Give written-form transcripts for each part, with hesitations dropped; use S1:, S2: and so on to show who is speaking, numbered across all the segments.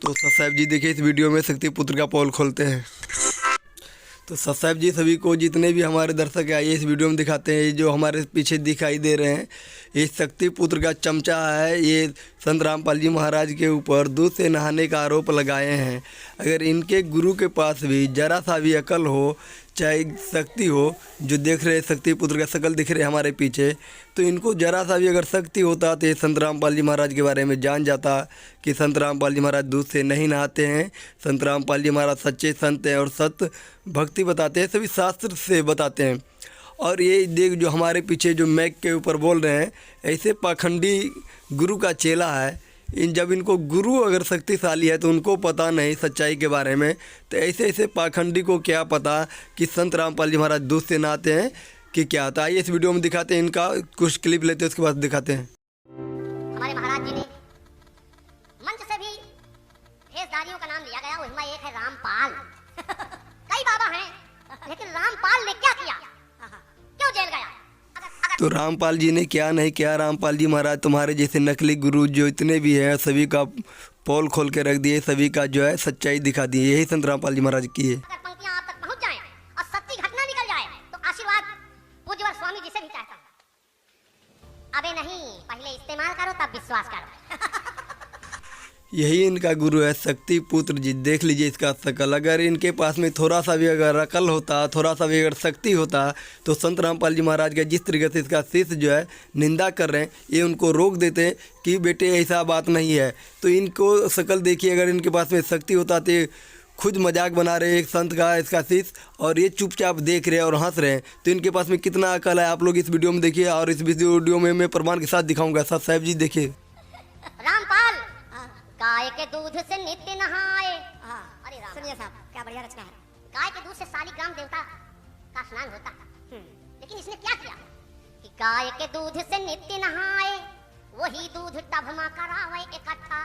S1: तो साहब जी देखिए इस वीडियो में शक्ति पुत्र का पोल खोलते हैं। तो साहब जी सभी को जितने भी हमारे दर्शक आइए इस वीडियो में दिखाते हैं। जो हमारे पीछे दिखाई दे रहे हैं ये शक्ति पुत्र का चमचा है। ये संत रामपाल जी महाराज के ऊपर दूध से नहाने का आरोप लगाए हैं। अगर इनके गुरु के पास भी जरा सा भी अकल हो, चाहे शक्ति हो, जो देख रहे शक्ति पुत्र का शकल दिख रहे हमारे पीछे, तो इनको जरा सा भी अगर शक्ति होता तो ये संत रामपाल जी महाराज के बारे में जान जाता कि संत रामपाल जी महाराज दूध से नहीं नहाते हैं। संत रामपाल जी महाराज सच्चे संत हैं और सत्य भक्ति बताते हैं, सभी शास्त्र से बताते हैं। और ये देख जो हमारे पीछे जो मैक के ऊपर बोल रहे हैं, ऐसे पाखंडी गुरु का चेला है। जब इनको गुरु अगर शक्तिशाली है तो उनको पता नहीं सच्चाई के बारे में, तो ऐसे ऐसे पाखंडी को क्या पता कि संत रामपाल जी महाराज दूध से नहाते हैं कि क्या आता है। इस वीडियो में दिखाते हैं, इनका कुछ क्लिप लेते हैं उसके बाद दिखाते हैं।
S2: हमारे महाराज जी ने मंच से भी भेषधारियों का नाम लिया गया, उसमें एक है रामपाल। कई बाबा हैं, लेकिन रामपाल ने क्या किया, क्यों जेल गया?
S1: तो रामपाल जी ने क्या नहीं किया। रामपाल जी महाराज तुम्हारे जैसे नकली गुरु जो इतने भी हैं सभी का पोल खोल के रख दिए, सभी का जो है सच्चाई दिखा दी। यही संत रामपाल जी महाराज की है।
S2: अगर पंक्तियां आप तक पहुंच जाएं और सच्ची घटना निकल जाए तो आशीर्वाद पूज्यवर स्वामी जी से भी चाहता हूं। अबे नहीं, पहले इस्तेमाल करो तब विश्वास करो।
S1: यही इनका गुरु है शक्ति पुत्र जी। देख लीजिए इसका शकल। अगर इनके पास में थोड़ा सा भी अगर अकल होता, थोड़ा सा भी अगर शक्ति होता, तो संत रामपाल जी महाराज का जिस तरीके से इसका शिष्य जो है निंदा कर रहे हैं, ये उनको रोक देते कि बेटे ऐसा बात नहीं है। तो इनको शकल देखिए, अगर इनके पास में शक्ति होता तो खुद मजाक बना रहे एक संत का इसका शिष्य, और ये चुपचाप देख रहे हैं और हंस रहे हैं। तो इनके पास में कितना अकल है आप लोग इस वीडियो में देखिए। और इस वीडियो में मैं प्रमाण के साथ दिखाऊंगा। साहब जी देखिए,
S2: रामपाल गाय के दूध से नित्य नहाए। अरे राम, सुनिए साहब क्या बढ़िया रचना है। गाय के दूध से शालिग्राम देवता का स्नान होता, लेकिन इसने क्या किया कि गाय के दूध से नित्य नहाए, वही दूध टभमा करावे इकट्ठा।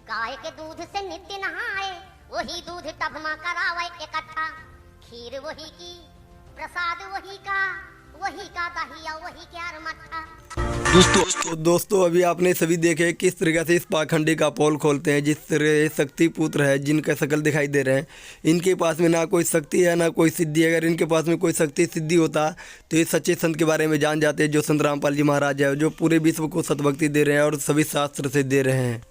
S2: गाय के दूध से नित्य नहाए, वही दूध टभमा करावे इकट्ठा। खीर वही की, प्रसाद वही का दहिया वही क्या मट्ठा।
S1: दोस्तों अभी आपने सभी देखे किस तरीके से इस पाखंडी का पोल खोलते हैं। जिस तरह शक्ति पुत्र है जिनका शकल दिखाई दे रहे हैं, इनके पास में ना कोई शक्ति है ना कोई सिद्धि। अगर इनके पास में कोई शक्ति सिद्धि होता तो ये सच्चे संत के बारे में जान जाते, जो संत रामपाल जी महाराज है, जो पूरे विश्व को सतभक्ति दे रहे हैं और सभी शास्त्र से दे रहे हैं।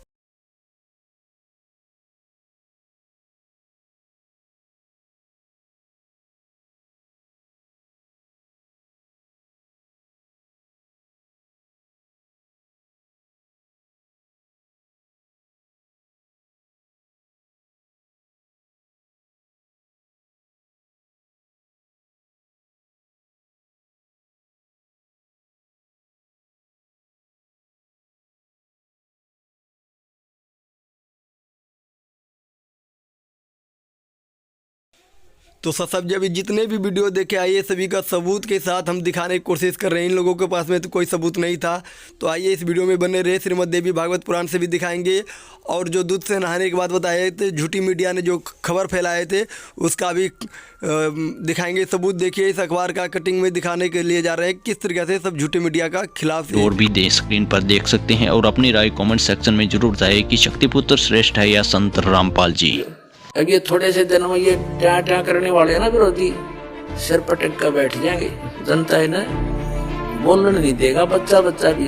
S1: तो साहब जी अभी जितने भी वीडियो देखे आइए सभी का सबूत के साथ हम दिखाने की कोशिश कर रहे हैं। इन लोगों के पास में तो कोई सबूत नहीं था, तो आइए इस वीडियो में बने रहे। श्रीमद् देवी भागवत पुराण से भी दिखाएंगे, और जो दूध से नहाने के बाद बताए थे झूठी मीडिया ने जो खबर फैलाए थे उसका भी दिखाएंगे सबूत। देखिए इस अखबार का कटिंग में दिखाने के लिए जा रहे हैं किस तरीके से सब झूठी मीडिया का खिलाफ।
S3: और भी देश स्क्रीन पर देख सकते हैं, और अपनी राय कमेंट सेक्शन में जरूर बताएं कि शक्तिपुत्र श्रेष्ठ है या संत रामपाल जी।
S4: अब ये थोड़े से दिन में ये ट्या करने वाले हैं ना विरोधी, सिर पटक कर बैठ जाएंगे। जनता है ना, बोलने नहीं देगा बच्चा भी।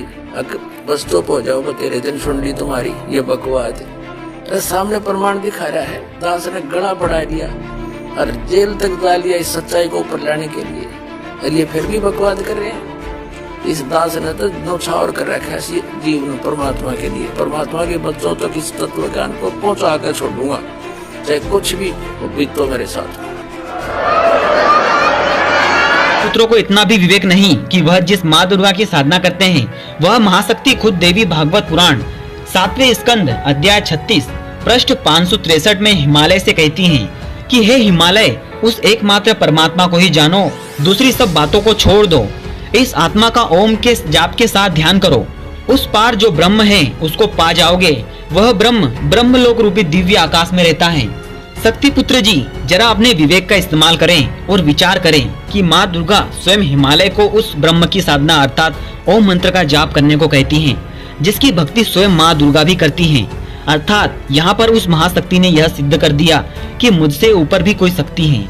S4: बस तो हो जाओ तेरे दिन सुन ली तुम्हारी ये बकवास है। सामने प्रमाण दिखा रहा है, दास ने गला बढ़ा दिया और जेल तक डाल दिया इस सच्चाई को ऊपर लाने के लिए, और ये फिर भी बकवास कर रहे हैं। इस दास ने तो नौछावर कर रखा है जीवन परमात्मा के लिए। परमात्मा के बच्चों तक इस तत्व ज्ञान को पहुंचा कर छोड़ूंगा, चाहे कुछ भी बीतो मेरे साथ।
S5: पुत्रों को इतना भी विवेक नहीं कि वह जिस माँ दुर्गा की साधना करते हैं वह महाशक्ति खुद देवी भागवत पुराण 7वें स्कंद अध्याय 36 पृष्ठ 563 में हिमालय से कहती हैं कि हे हिमालय, उस एकमात्र परमात्मा को ही जानो, दूसरी सब बातों को छोड़ दो। इस आत्मा का ओम के जाप के साथ ध्यान करो। उस पार जो ब्रह्म है उसको पा जाओगे। वह ब्रह्मलोक रूपी दिव्य आकाश में रहता है। शक्ति पुत्र जी जरा अपने विवेक का इस्तेमाल करें और विचार करें कि माँ दुर्गा स्वयं हिमालय को उस ब्रह्म की साधना अर्थात ओम मंत्र का जाप करने को कहती हैं, जिसकी भक्ति स्वयं माँ दुर्गा भी करती हैं। अर्थात यहाँ पर उस महाशक्ति ने यह सिद्ध कर दिया कि मुझसे ऊपर भी कोई शक्ति है।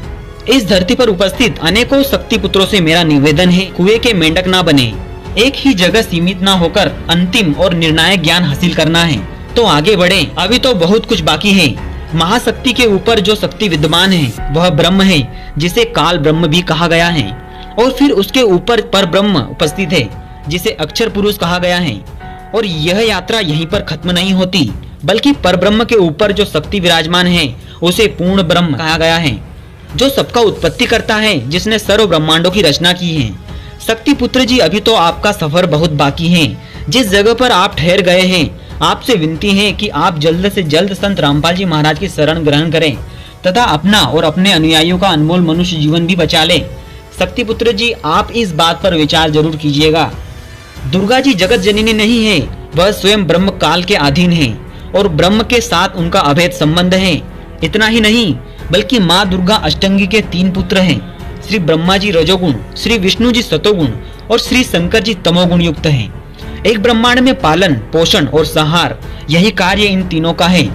S5: इस धरती पर उपस्थित अनेकों शक्ति पुत्रों से मेरा निवेदन है, कुएं के मेंढक ना बने, एक ही जगह सीमित ना होकर अंतिम और निर्णायक ज्ञान हासिल करना है तो आगे बढ़े। अभी तो बहुत कुछ बाकी है। महाशक्ति के ऊपर जो शक्ति विद्यमान है वह ब्रह्म है, जिसे काल ब्रह्म भी कहा गया है, और फिर उसके ऊपर पर ब्रह्म उपस्थित है, जिसे अक्षर पुरुष कहा गया है। और यह यात्रा यहीं पर खत्म नहीं होती, बल्कि परब्रह्म के ऊपर जो शक्ति विराजमान है उसे पूर्ण ब्रह्म कहा गया है, जो सबका उत्पत्ति करता है, जिसने सर्व ब्रह्मांडों की रचना की है। शक्ति पुत्र जी, अभी तो आपका सफर बहुत बाकी है। जिस जगह पर आप ठहर गए हैं, आपसे विनती है कि आप जल्द से जल्द संत रामपाल जी महाराज की शरण ग्रहण करें तथा अपना और अपने अनुयायियों का अनमोल मनुष्य जीवन भी बचा ले। शक्ति पुत्र जी, आप इस बात पर विचार जरूर कीजिएगा। दुर्गा जी जगत जननी नहीं है, वह स्वयं ब्रह्म काल के अधीन है और ब्रह्म के साथ उनका अभेद संबंध है। इतना ही नहीं, बल्कि माँ दुर्गा अष्टंगी के 3 पुत्र हैं। श्री ब्रह्मा जी रजोगुण, श्री विष्णु जी सतोगुण और श्री शंकर जी तमोगुण युक्त हैं। एक ब्रह्मांड में पालन, पोषण और संहार, यही कार्य इन तीनों का है।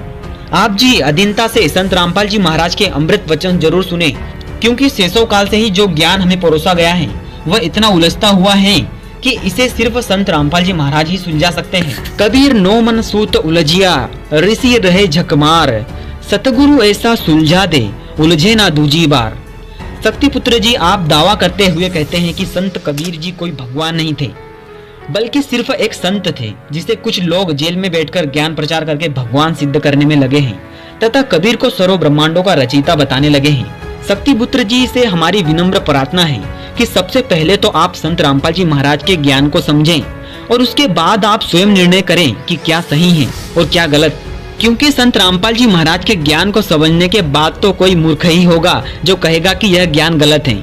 S5: आप जी अधीनता से संत रामपाल जी महाराज के अमृत वचन जरूर सुने, क्योंकि शेषों काल से ही जो ज्ञान हमें परोसा गया है वह इतना उलझता हुआ है कि इसे सिर्फ संत रामपाल जी महाराज ही सुलझा सकते हैं। कबीर नो मन सूत उलझिया, ऋषि रहे झकमार, सतगुरु ऐसा सुलझा दे, उलझे ना दूजी बार। शक्ति पुत्र जी, आप दावा करते हुए कहते हैं कि संत कबीर जी कोई भगवान नहीं थे, बल्कि सिर्फ एक संत थे, जिसे कुछ लोग जेल में बैठकर ज्ञान प्रचार करके भगवान सिद्ध करने में लगे हैं तथा कबीर को सर्व ब्रह्मांडों का रचयिता बताने लगे हैं। शक्ति पुत्र जी से हमारी विनम्र प्रार्थना है कि सबसे पहले तो आप संत रामपाल जी महाराज के ज्ञान को समझें और उसके बाद आप स्वयं निर्णय करें कि क्या सही है और क्या गलत, क्योंकि संत रामपाल जी महाराज के ज्ञान को समझने के बाद तो कोई मूर्ख ही होगा जो कहेगा कि यह ज्ञान गलत है।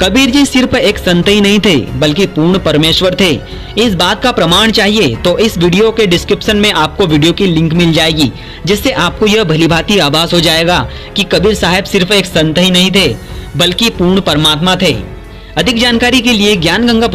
S5: कबीर जी सिर्फ एक संत ही नहीं थे, बल्कि पूर्ण परमेश्वर थे। इस बात का प्रमाण चाहिए तो इस वीडियो के डिस्क्रिप्शन में आपको वीडियो की लिंक मिल जाएगी, जिससे आपको यह भलीभांति आभास हो जाएगा कि कबीर साहब सिर्फ एक संत ही नहीं थे, बल्कि पूर्ण परमात्मा थे। अधिक जानकारी के लिए ज्ञान गंगा